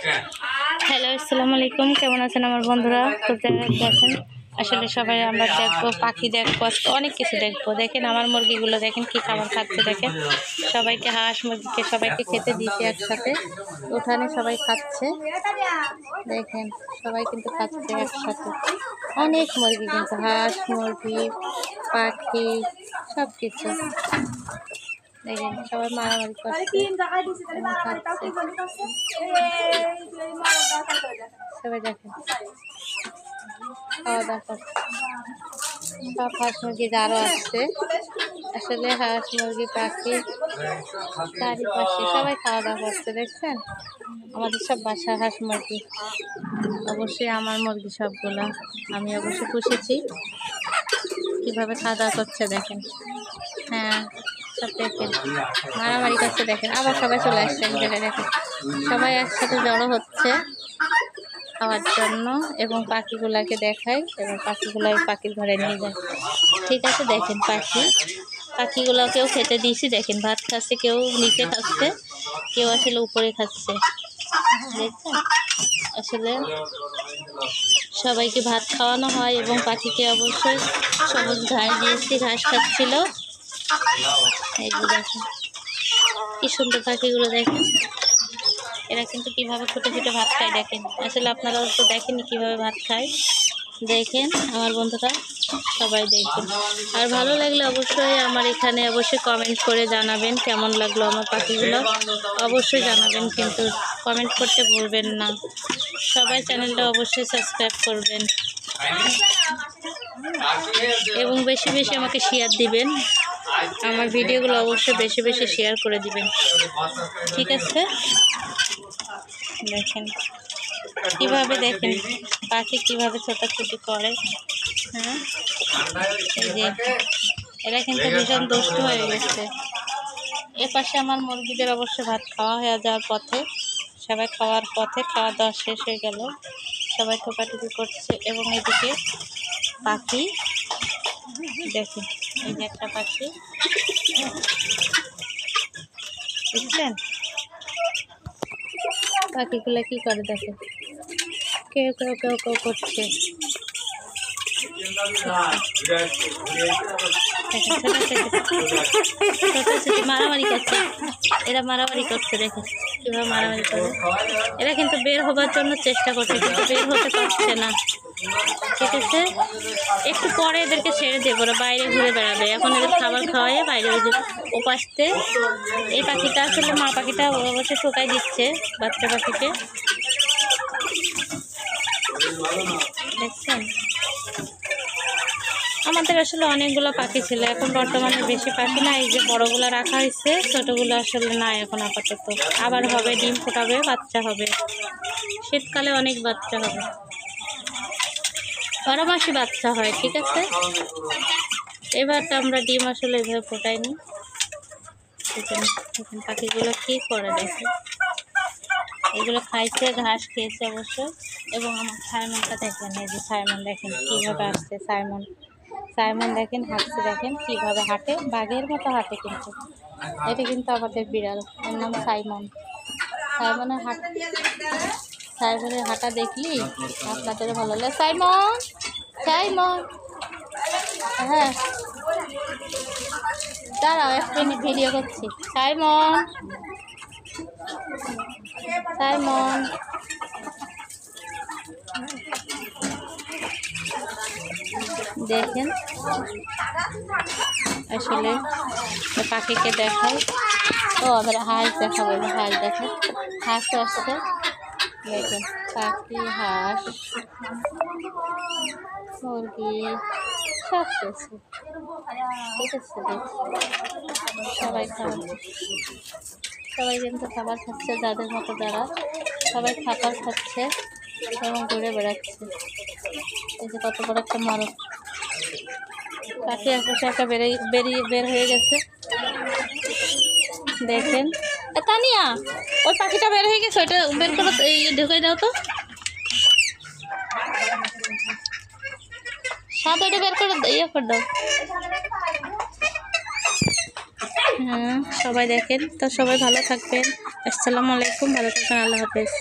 Hello, আসসালামু আলাইকুম। কেমন আছেন আমার বন্ধুরা? তো দেখেন, আসলে সবাই আমরা দেখবো, পাখি দেখবো, অনেক কিছু দেখবো। দেখেন আমার মুরগিগুলো, দেখেন কি খাবার খাচ্ছে। দেখেন সবাইকে, হাঁস মুরগিকে সবাইকে খেতে দিয়েছি একসাথে। উঠানে সবাই খাচ্ছে, দেখেন সবাই কিন্তু খাচ্ছে একসাথে। অনেক মুরগি, কিন্তু হাঁস মুরগি পাখি সব কিছু। দেখেন সবাই মারামারি করছে, সবাই দেখেন খাওয়া দাওয়া করছে। সব হাঁস মুরগি আরও আসছে। আসলে হাঁস মুরগি পাখি চারিপাশে সবাই খাওয়া দাওয়া করছে। দেখছেন আমাদের সব বাসা হাঁস মুরগি। অবশ্যই আমার মুরগি সবগুলা আমি অবশ্যই পুষেছি। কীভাবে খাওয়া দাওয়া করছে দেখেন। হ্যাঁ, সব দেখেন মারামারি করছে। দেখেন আবার সবাই চলে আসছে এক জায়গায়। দেখেন সবাই একসাথে জড়ো হচ্ছে খাওয়ার জন্য, এবং পাখিগুলাকে দেখাই, এবং পাখিগুলো পাখির ঘরে নিয়ে যায়। ঠিক আছে, দেখেন পাখিগুলোকেও খেতে দিয়েছি। দেখেন ভাত খাচ্ছে, কেউ নিচে খাচ্ছে, কেউ আসলে উপরে খাচ্ছে। দেখছেন আসলে সবাইকে ভাত খাওয়ানো হয়, এবং পাখিকে অবশ্যই সবুজ ঘাস দিয়েছি, ঘাস খাচ্ছিল। এই যে দেখেন কি সুন্দর পাখিগুলো। দেখেন এরা কিন্তু কিভাবে ফুটে ফুটে ভাত খায়। দেখেন আসলে আপনারাও তো দেখেনি কিভাবে ভাত খায়। দেখেন আমার বন্ধুরা সবাই দেখবেন। আর ভালো লাগলে অবশ্যই আমার এখানে অবশ্যই কমেন্ট করে জানাবেন কেমন লাগলো আমার পাখিগুলো। অবশ্যই জানাবেন, কিন্তু কমেন্ট করতে ভুলবেন না। সবাই চ্যানেলটা অবশ্যই সাবস্ক্রাইব করবেন, এবং বেশি বেশি আমাকে শেয়ার দিবেন। আমার ভিডিওগুলো অবশ্যই বেশি বেশি শেয়ার করে দিবেন, ঠিক আছে? দেখেন কিভাবে, দেখেন পাখি কিভাবে ছোটাছুটি করে। হ্যাঁ, এই যে এরা কিন্তু ভীষণ দুষ্ট হয়ে গেছে। এপাশে আমার মুরগিদের অবশ্য ভাত খাওয়া হয়ে যাওয়ার পথে, সবাই খাওয়ার পথে, খাওয়া দাওয়া শেষ হয়ে গেল, সবাই ঠোকাঠুকি করছে। এবং এদিকে পাখি দেখেন, এই যে একটা পাখি বুঝছেন পাখিগুলো কি করে। দেখেন কেউ কেউ কেউ কেউ করছে। মারামারি করছে, এরা মারামারি করছে। দেখেন কীভাবে মারামারি করে। এরা কিন্তু বের হবার জন্য চেষ্টা করছে, কিন্তু বের হতে পারছে না। ঠিক আছে, একটু পরে এদেরকে ছেড়ে দেবো, ওরা বাইরে ঘুরে বেড়াবে। এখন এদের খাবার খাওয়াই বাইরে ওপাশতে। এই পাখিটা আসলে মা পাখিটা অবশ্যই ঠোকাই দিচ্ছে বাচ্চা পাখিকে। দেখছেন আমাদের আসলে অনেকগুলো পাখি ছিল, এখন বর্তমানে বেশি পাখি না। এই যে বড়গুলো রাখা হয়েছে, ছোটোগুলো আসলে নাই এখন আপাতত। আবার হবে, ডিম ফোটাবে, বাচ্চা হবে। শীতকালে অনেক বাচ্চা হবে, 12 মাসই বাচ্চা হয়। ঠিক আছে, এবার তো আমরা ডিম আসলে এভাবে ফোটাইনি। দেখেন পাখিগুলো কী করে। দেখেন এগুলো খাইছে, ঘাস খেয়েছে অবশ্যই। এবং আমার সাইমনটা দেখেন, এই যে সাইমন দেখেন কীভাবে আসছে। সাইমন দেখেন হাঁটছে, দেখেন কীভাবে হাঁটে, বাঘের মতো হাঁটে। কিন্তু এটা কিন্তু আমাদের বিড়াল, ওর নাম সাইমন। সাইমনের হাঁটা দেখলি আপনাদের ভালো লাগে। সাইমন হ্যাঁ, দাঁড়াও একটা ভিডিও করছি। সাইমন দেখেন আসলে পাখিকে দেখায়। ও আবার হাঁস দেখাবো, হাঁস দেখেন, হাঁস আসছে। দেখেন পাখি, হাঁস, মুরগি সব কিছু। ঠিক আছে, সবাই সবাই কিন্তু খাবার খাচ্ছে, যাদের মতো যারা সবাই খাবার খাচ্ছে এবং ঘুরে বেড়াচ্ছে। এই যে কত বড় একটা মরক পাখি, আশেপাশে একটা বের হয়ে গেছে। দেখেন তানিয়া, ওই পাখিটা বের হয়ে গেছে, ওইটা বের করো, এই ঢুকে দাও তো। সাথে ওইটা বের করে করে দাও। হ্যাঁ, সবাই দেখেন। তো সবাই ভালো থাকবেন। আসসালামু আলাইকুম, ভালো থাকবেন, আল্লাহ হাফেজ।